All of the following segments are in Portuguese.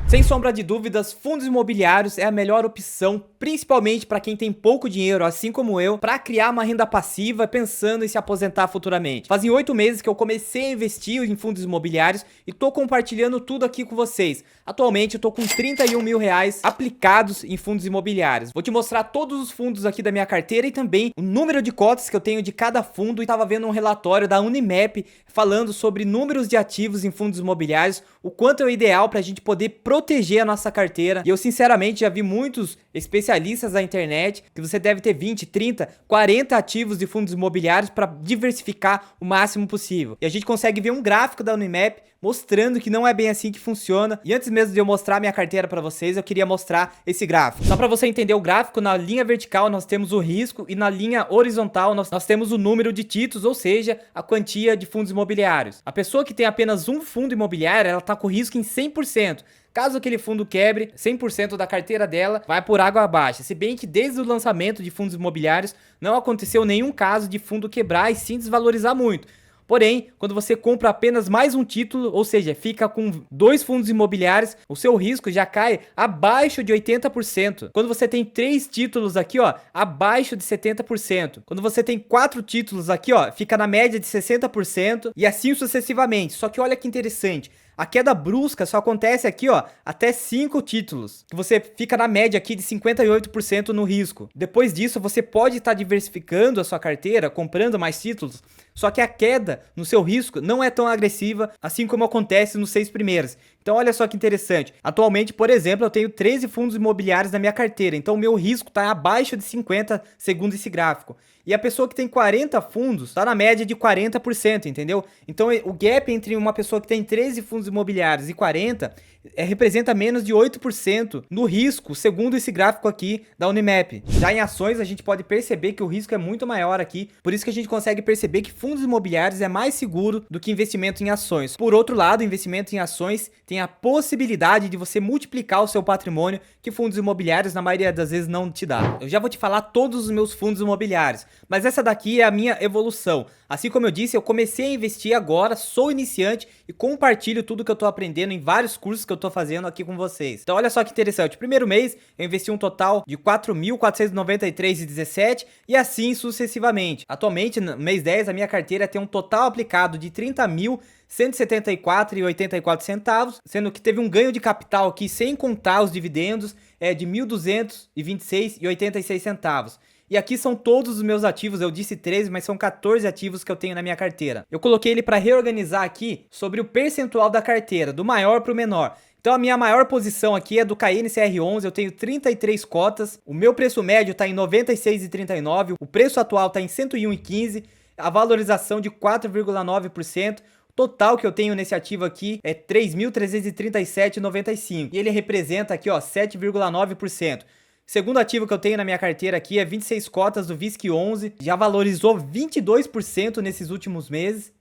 Sem sombra de dúvidas, fundos imobiliários é a melhor opção, principalmente para quem tem pouco dinheiro, assim como eu, para criar uma renda passiva pensando em se aposentar futuramente. Fazem 8 meses que eu comecei a investir em fundos imobiliários e tô compartilhando tudo aqui com vocês. Atualmente eu tô com 31 mil reais aplicados em fundos imobiliários. Vou te mostrar todos os fundos aqui da minha carteira e também o número de cotas que eu tenho de cada fundo. E tava vendo um relatório da Unimap falando sobre números de ativos em fundos imobiliários, o quanto é o ideal para a gente poder proteger a nossa carteira. E eu sinceramente já vi muitos especialistas na internet que você deve ter 20, 30, 40 ativos de fundos imobiliários para diversificar o máximo possível. E a gente consegue ver um gráfico da Unimap mostrando que não é bem assim que funciona. E antes mesmo de eu mostrar minha carteira para vocês, eu queria mostrar esse gráfico. Só para você entender o gráfico, na linha vertical nós temos o risco e na linha horizontal nós temos o número de títulos, ou seja, a quantia de fundos imobiliários. A pessoa que tem apenas um fundo imobiliário, ela tá com risco em 100%. Caso aquele fundo quebre, 100% da carteira dela vai por água abaixo. Se bem que desde o lançamento de fundos imobiliários não aconteceu nenhum caso de fundo quebrar e sim desvalorizar muito. Porém, quando você compra apenas mais um título, ou seja, fica com 2 fundos imobiliários, o seu risco já cai abaixo de 80%. Quando você tem 3 títulos aqui, ó, abaixo de 70%. Quando você tem 4 títulos aqui, ó, fica na média de 60% e assim sucessivamente. Só que olha que interessante. A queda brusca só acontece aqui, ó, até 5 títulos, que você fica na média aqui de 58% no risco. Depois disso, você pode estar diversificando a sua carteira, comprando mais títulos, só que a queda no seu risco não é tão agressiva, assim como acontece nos 6 primeiros. Então olha só que interessante. Atualmente, por exemplo, eu tenho 13 fundos imobiliários na minha carteira, então o meu risco está abaixo de 50 segundo esse gráfico. E a pessoa que tem 40 fundos está na média de 40%, entendeu? Então o gap entre uma pessoa que tem 13 fundos imobiliários e 40 representa menos de 8% no risco, segundo esse gráfico aqui da Unimap. Já em ações, a gente pode perceber que o risco é muito maior aqui, por isso que a gente consegue perceber que fundos imobiliários é mais seguro do que investimento em ações. Por outro lado, investimento em ações tem a possibilidade de você multiplicar o seu patrimônio, que fundos imobiliários na maioria das vezes não te dá. Eu já vou te falar todos os meus fundos imobiliários, mas essa daqui é a minha evolução. Assim como eu disse, eu comecei a investir agora, sou iniciante e compartilho tudo que eu tô aprendendo em vários cursos que eu tô fazendo aqui com vocês. Então olha só que interessante, primeiro mês eu investi um total de 4.493,17 e assim sucessivamente. Atualmente, no mês 10, a minha carteira tem um total aplicado de 30.174,84 centavos, sendo que teve um ganho de capital aqui sem contar os dividendos de 1.226,86 centavos. E aqui são todos os meus ativos, eu disse 13, mas são 14 ativos que eu tenho na minha carteira. Eu coloquei ele para reorganizar aqui sobre o percentual da carteira, do maior para o menor. Então a minha maior posição aqui é do KNCR11, eu tenho 33 cotas, o meu preço médio está em 96,39, o preço atual está em 101,15, a valorização de 4,9%. Total que eu tenho nesse ativo aqui é 3.337,95 e ele representa aqui, ó, 7,9%. Segundo ativo que eu tenho na minha carteira aqui é 26 cotas do VISC11, já valorizou 22% nesses últimos meses.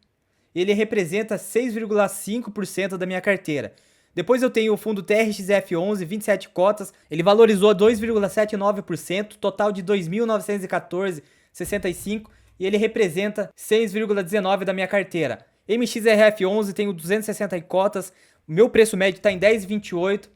Ele representa 6,5% da minha carteira. Depois eu tenho o fundo TRXF11, 27 cotas, ele valorizou 2,79%, total de 2.914,65 e ele representa 6,19% da minha carteira. MXRF11, tenho 260 cotas, o meu preço médio está em 10,28%.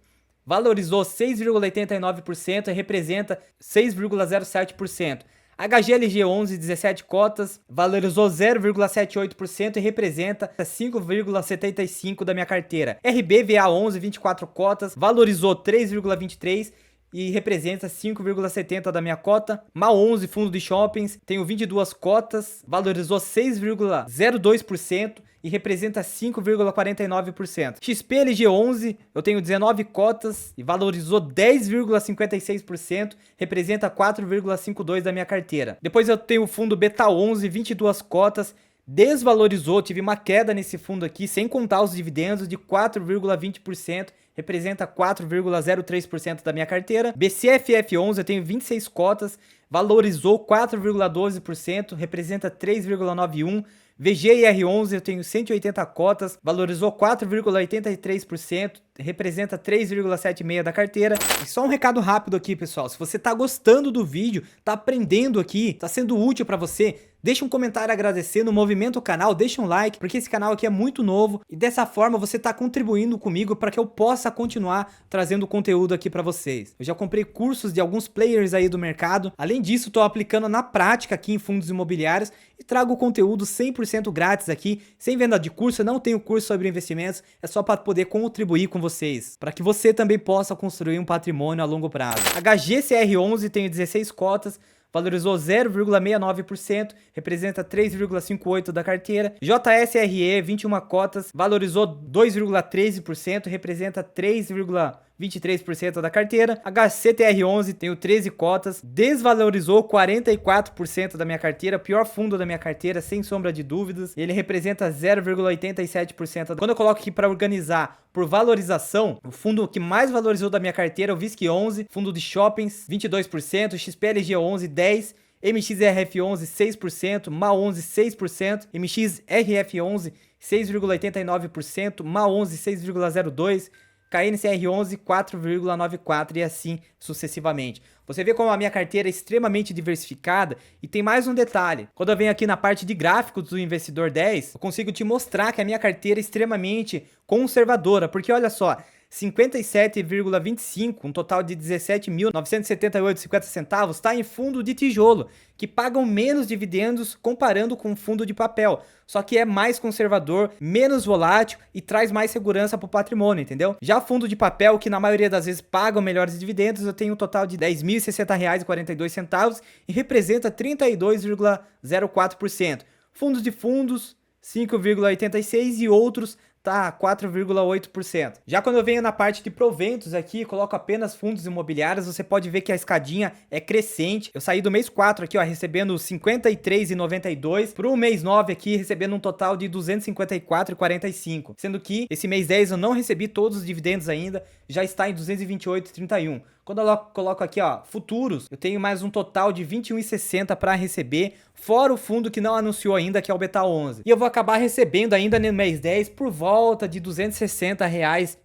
Valorizou 6,89% e representa 6,07%. HGLG11, 17 cotas, valorizou 0,78% e representa 5,75% da minha carteira. RBVA11, 24 cotas, valorizou 3,23% e representa 5,70% da minha cota. MA11, fundo de shoppings, tenho 22 cotas, valorizou 6,02% e representa 5,49%. XPLG11, eu tenho 19 cotas e valorizou 10,56%, representa 4,52% da minha carteira. Depois eu tenho o fundo Beta11, 22 cotas, desvalorizou, tive uma queda nesse fundo aqui, sem contar os dividendos, de 4,20%, representa 4,03% da minha carteira. BCFF11, eu tenho 26 cotas, valorizou 4,12%, representa 3,91%. VGIR11, eu tenho 180 cotas, valorizou 4,83%, representa 3,76% da carteira. E só um recado rápido aqui, pessoal, se você tá gostando do vídeo, tá aprendendo aqui, tá sendo útil para você, deixa um comentário agradecendo, movimenta o canal, deixa um like, porque esse canal aqui é muito novo e dessa forma você está contribuindo comigo para que eu possa continuar trazendo conteúdo aqui para vocês. Eu já comprei cursos de alguns players aí do mercado, além disso estou aplicando na prática aqui em fundos imobiliários e trago conteúdo 100% grátis aqui, sem venda de curso. Eu não tenho curso sobre investimentos, é só para poder contribuir com vocês, para que você também possa construir um patrimônio a longo prazo. HGCR11 tenho 16 cotas, valorizou 0,69%, representa 3,58% da carteira. JSRE, 21 cotas, valorizou 2,13%, representa 3,23% da carteira. HCTR11, tenho 13 cotas, desvalorizou 44% da minha carteira, pior fundo da minha carteira, sem sombra de dúvidas. Ele representa 0,87%. Quando eu coloco aqui para organizar por valorização, o fundo que mais valorizou da minha carteira é o VISC11, fundo de shoppings, 22%, XPLG11, 10%, MXRF11, 6%, MA11, 6%, MXRF11, 6,89%, MA11, 6,02%, KNCR11, 4,94% e assim sucessivamente. Você vê como a minha carteira é extremamente diversificada e tem mais um detalhe. Quando eu venho aqui na parte de gráficos do Investidor 10, eu consigo te mostrar que a minha carteira é extremamente conservadora, porque olha só, 57,25, um total de 17.978,50 centavos, está em fundo de tijolo, que pagam menos dividendos comparando com fundo de papel, só que é mais conservador, menos volátil e traz mais segurança para o patrimônio, entendeu? Já fundo de papel, que na maioria das vezes pagam melhores dividendos, eu tenho um total de R$ 10.060,42 e representa 32,04%. Fundos de fundos, 5,86% e outros tá 4,8%. Já quando eu venho na parte de proventos aqui, coloco apenas fundos imobiliários, você pode ver que a escadinha é crescente. Eu saí do mês 4 aqui, ó, recebendo 53,92, pro mês 9 aqui, recebendo um total de 254,45, sendo que esse mês 10 eu não recebi todos os dividendos ainda, já está em 228,31. Quando eu coloco aqui, ó, futuros, eu tenho mais um total de 21,60 para receber, fora o fundo que não anunciou ainda, que é o Beta 11. E eu vou acabar recebendo ainda no mês 10 por volta de R$ 260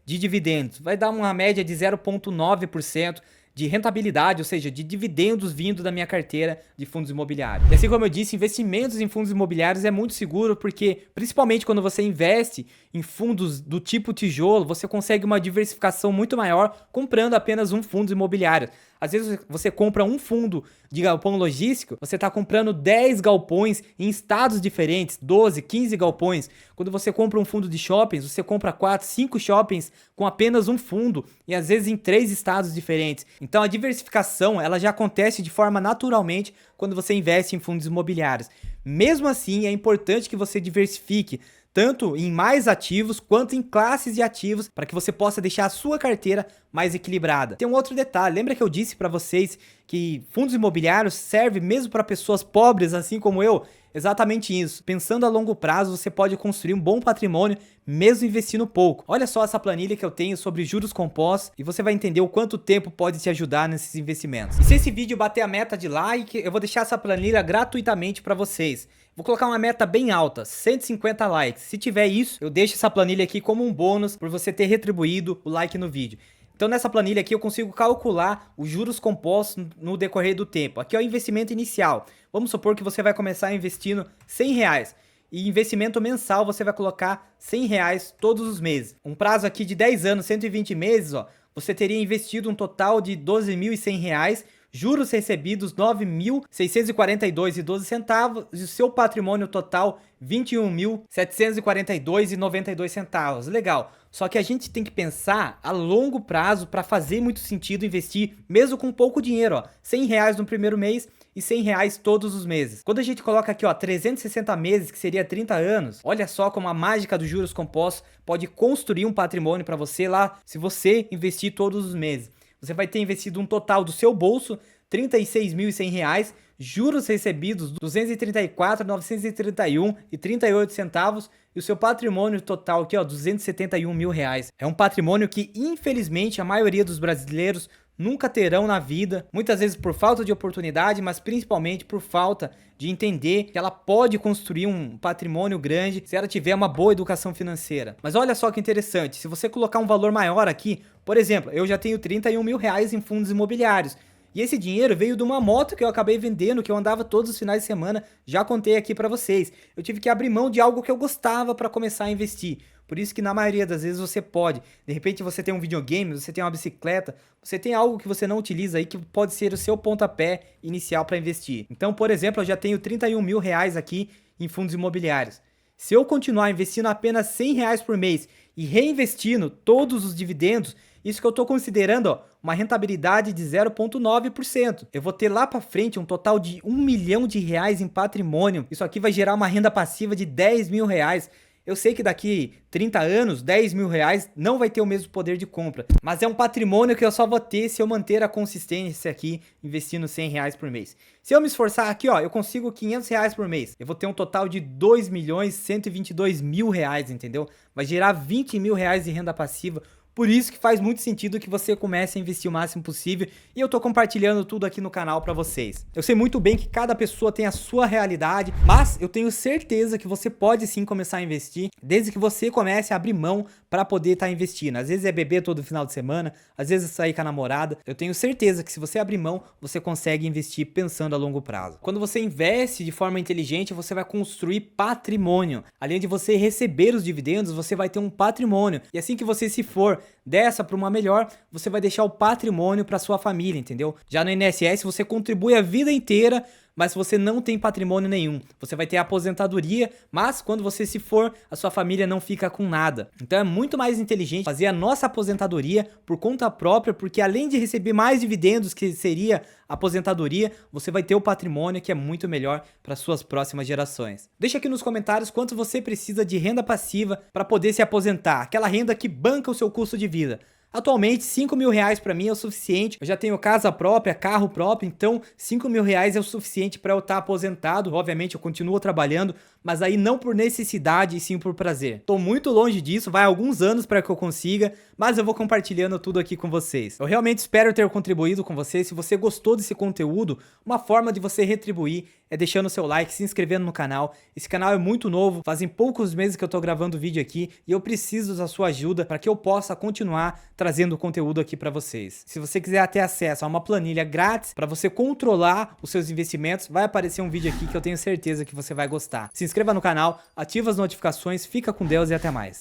de dividendos. Vai dar uma média de 0,9% de rentabilidade, ou seja, de dividendos vindo da minha carteira de fundos imobiliários. E assim como eu disse, investimentos em fundos imobiliários é muito seguro, porque principalmente quando você investe em fundos do tipo tijolo, você consegue uma diversificação muito maior comprando apenas um fundo imobiliário. Às vezes você compra um fundo de galpão logístico, você está comprando 10 galpões em estados diferentes, 12, 15 galpões. Quando você compra um fundo de shoppings, você compra 4, 5 shoppings com apenas um fundo e às vezes em 3 estados diferentes. Então a diversificação ela já acontece de forma naturalmente quando você investe em fundos imobiliários. Mesmo assim, é importante que você diversifique tanto em mais ativos quanto em classes de ativos, para que você possa deixar a sua carteira mais equilibrada. Tem um outro detalhe, lembra que eu disse para vocês que fundos imobiliários servem mesmo para pessoas pobres, assim como eu? Exatamente isso. Pensando a longo prazo, você pode construir um bom patrimônio mesmo investindo pouco. Olha só essa planilha que eu tenho sobre juros compostos e você vai entender o quanto tempo pode te ajudar nesses investimentos. E se esse vídeo bater a meta de like, eu vou deixar essa planilha gratuitamente para vocês. Vou colocar uma meta bem alta, 150 likes. Se tiver isso, eu deixo essa planilha aqui como um bônus por você ter retribuído o like no vídeo. Então nessa planilha aqui eu consigo calcular os juros compostos no decorrer do tempo. Aqui é o investimento inicial. Vamos supor que você vai começar investindo R$100. E investimento mensal você vai colocar R$100 todos os meses. Um prazo aqui de 10 anos, 120 meses, ó, você teria investido um total de R$12.100, juros recebidos R$ 9.642,12 e o seu patrimônio total R$ 21.742,92. Legal. Só que a gente tem que pensar a longo prazo para fazer muito sentido investir, mesmo com pouco dinheiro, ó, R$100 no primeiro mês e R$100 todos os meses. Quando a gente coloca aqui, ó, 360 meses, que seria 30 anos, olha só como a mágica dos juros compostos pode construir um patrimônio para você lá, se você investir todos os meses. Você vai ter investido um total do seu bolso R$ 36.100, juros recebidos R$ 234.931,38 e o seu patrimônio total aqui, ó, R$ 271 mil. É um patrimônio que, infelizmente, a maioria dos brasileiros nunca terão na vida, muitas vezes por falta de oportunidade, mas principalmente por falta de entender que ela pode construir um patrimônio grande se ela tiver uma boa educação financeira. Mas olha só que interessante, se você colocar um valor maior aqui, por exemplo, eu já tenho R$ 31 mil em fundos imobiliários, E esse dinheiro veio de uma moto que eu acabei vendendo, que eu andava todos os finais de semana, já contei aqui pra vocês. Eu tive que abrir mão de algo que eu gostava pra começar a investir. Por isso que na maioria das vezes você pode. De repente você tem um videogame, você tem uma bicicleta, você tem algo que você não utiliza aí que pode ser o seu pontapé inicial para investir. Então, por exemplo, eu já tenho 31 mil reais aqui em fundos imobiliários. Se eu continuar investindo apenas 100 reais por mês e reinvestindo todos os dividendos, isso que eu estou considerando, ó, uma rentabilidade de 0,9%. Eu vou ter lá para frente um total de 1 milhão de reais em patrimônio. Isso aqui vai gerar uma renda passiva de 10 mil reais. Eu sei que daqui 30 anos, 10 mil reais não vai ter o mesmo poder de compra, mas é um patrimônio que eu só vou ter se eu manter a consistência aqui, investindo 100 reais por mês. Se eu me esforçar aqui, ó, eu consigo 500 reais por mês. Eu vou ter um total de 2 milhões 122 mil reais, entendeu? Vai gerar 20 mil reais de renda passiva. Por isso que faz muito sentido que você comece a investir o máximo possível e eu tô compartilhando tudo aqui no canal pra vocês. Eu sei muito bem que cada pessoa tem a sua realidade, mas eu tenho certeza que você pode sim começar a investir, desde que você comece a abrir mão pra poder estar investindo. Às vezes é beber todo final de semana, às vezes é sair com a namorada. Eu tenho certeza que se você abrir mão, você consegue investir pensando a longo prazo. Quando você investe de forma inteligente, você vai construir patrimônio. Além de você receber os dividendos, você vai ter um patrimônio. E assim que você se for dessa para uma melhor, você vai deixar o patrimônio para sua família, entendeu? Já no INSS você contribui a vida inteira, mas você não tem patrimônio nenhum. Você vai ter aposentadoria, mas quando você se for, a sua família não fica com nada. Então é muito mais inteligente fazer a nossa aposentadoria por conta própria, porque além de receber mais dividendos, que seria a aposentadoria, você vai ter o patrimônio que é muito melhor para suas próximas gerações. Deixa aqui nos comentários quanto você precisa de renda passiva para poder se aposentar, aquela renda que banca o seu custo de vida. Atualmente, 5 mil reais para mim é o suficiente. Eu já tenho casa própria, carro próprio, então 5 mil reais é o suficiente para eu estar aposentado. Obviamente, eu continuo trabalhando, mas aí não por necessidade e sim por prazer. Tô muito longe disso, vai alguns anos para que eu consiga, mas eu vou compartilhando tudo aqui com vocês. Eu realmente espero ter contribuído com vocês. Se você gostou desse conteúdo, uma forma de você retribuir é deixando o seu like, se inscrevendo no canal. Esse canal é muito novo, fazem poucos meses que eu tô gravando vídeo aqui e eu preciso da sua ajuda para que eu possa continuar trazendo conteúdo aqui para vocês. Se você quiser ter acesso a uma planilha grátis para você controlar os seus investimentos, vai aparecer um vídeo aqui que eu tenho certeza que você vai gostar. Se inscreva no canal, ativa as notificações, fica com Deus e até mais.